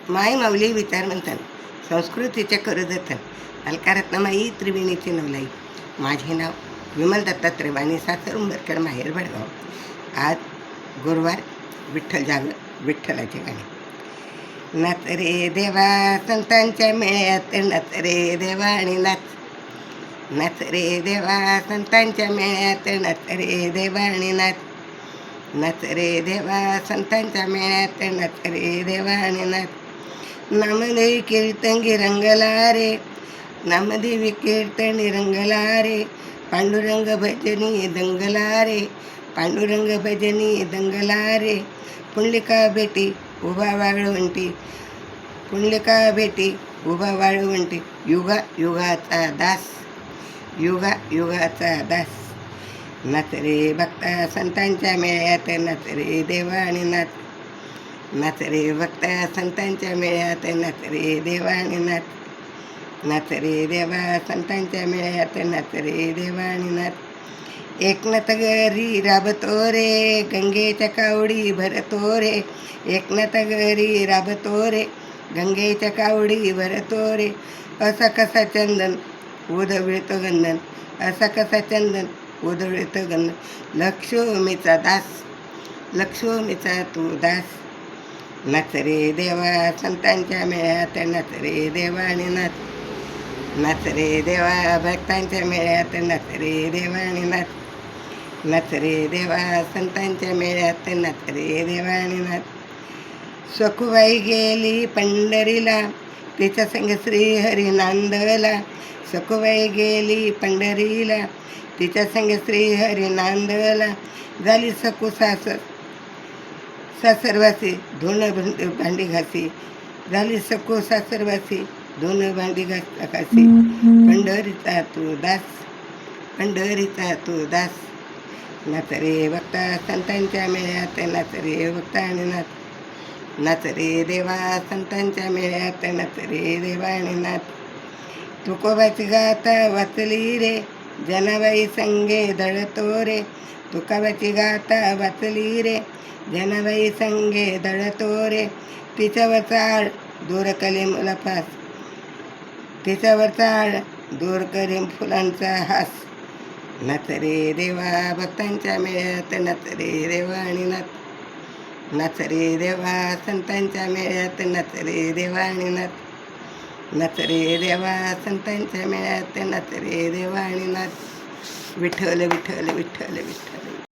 माय माऊली विचारवंतन संस्कृतीचे करजतन अलकारत्नमाई त्रिवेणीची नवलाई. माझे नाव विमल दत्तात्रय वाणी, सासर उंबरखेड, माहेर भडगाव. आज गुरुवार, विठ्ठल जागर, विठ्ठलाचे गाणे. नाच रे देवा संतांच्या मेळ्यात, नाच रे देवा आणि नाच. नाच रे देवा संतांच्या मेळ्यात, नाच रे देवा आणि नाच. नाच रे देवा संतांच्या मेळ्यात, नाच रे देवा आणि नाच. नामदेवी कीर्तनी रंगला रे, नामदेवी कीर्तनी रंगला रे. पांडुरंग भजनी दंगला रे, पांडुरंग भजनी दंगला रे. पुंडलिका भेटी उभा वाळवंटी, पुंडलिका भेटी उभा वाळवंटी. युगा युगाचा दास, युगा युगाचा दास. नाच रे भक्ता संतांच्या मेळ्यात, नाच रे देवा आणि नाच. नाच रे भक्ता संतांच्या मेळ्यात, नाच रे देवा आणि नाच. नाच रे देवा संतांच्या मेळ्यात, नाच रे देवा आणि नाच. एकनाथ घरी राबतो रे, गंगेच्या कावडी भरतो रे. एकनाथ घरी राबतो रे, गंगेच्या कावडी भरतो रे. असा कसा चंदन उधळतो गंधन, असा कसा चंदन उधळतो गंधन. लक्ष्मीचा दास, लक्ष्मीचा तू दास. नाच रे देवा संतांच्या मेळ्यात, नाच रे देवा आणि नाच. नाच रे देवा भक्तांच्या मेळ्यात, नाच रे देवा आणि नाच. नाच रे देवा संतांच्या मेळ्यात, नाच रे देवा आणि नाच. सखुबाई गेली पंढरीला, तिच्या संग श्रीहरी नांदला. सखुबाई गेली पंढरीला, तिच्या संग श्रीहरी नांदला. झाली सकू सासरवासी, धुण भांडी घासी. झाली सकू सासरवासी, धुण भांडी घासी. पंढरीचा तू दास, पंढरीचा तू दास. नाच रे भक्ता संतांच्या मेळ्यात, नाच रे भक्ता आणि नाच. नाच रे देवा संतांच्या मेळ्यात, नाच रे देवा आणि नाच. तुकोबाची गाथा वाचली रे, जनाबाई संगे दळतो रे. तुकोबाची गाथा वाचली रे, जनाबाई संगे दळतो रे. तिच्यावर चाळ दूर कलीम लपास, तिच्यावर चाळ दूर करीम फुलांचा हास. नाच रे देवा भक्तांच्या मेळ्यात, नाच रे देवा आणि नाच. नाच रे देवा संतांच्या मेळ्यात, नाच रे देवा आणि नाच. नाच रे देवा संतांच्या मेळ्यात, नाच रे देवा आणि नाच. विठ्ठल विठ्ठल विठ्ठल विठ्ठल.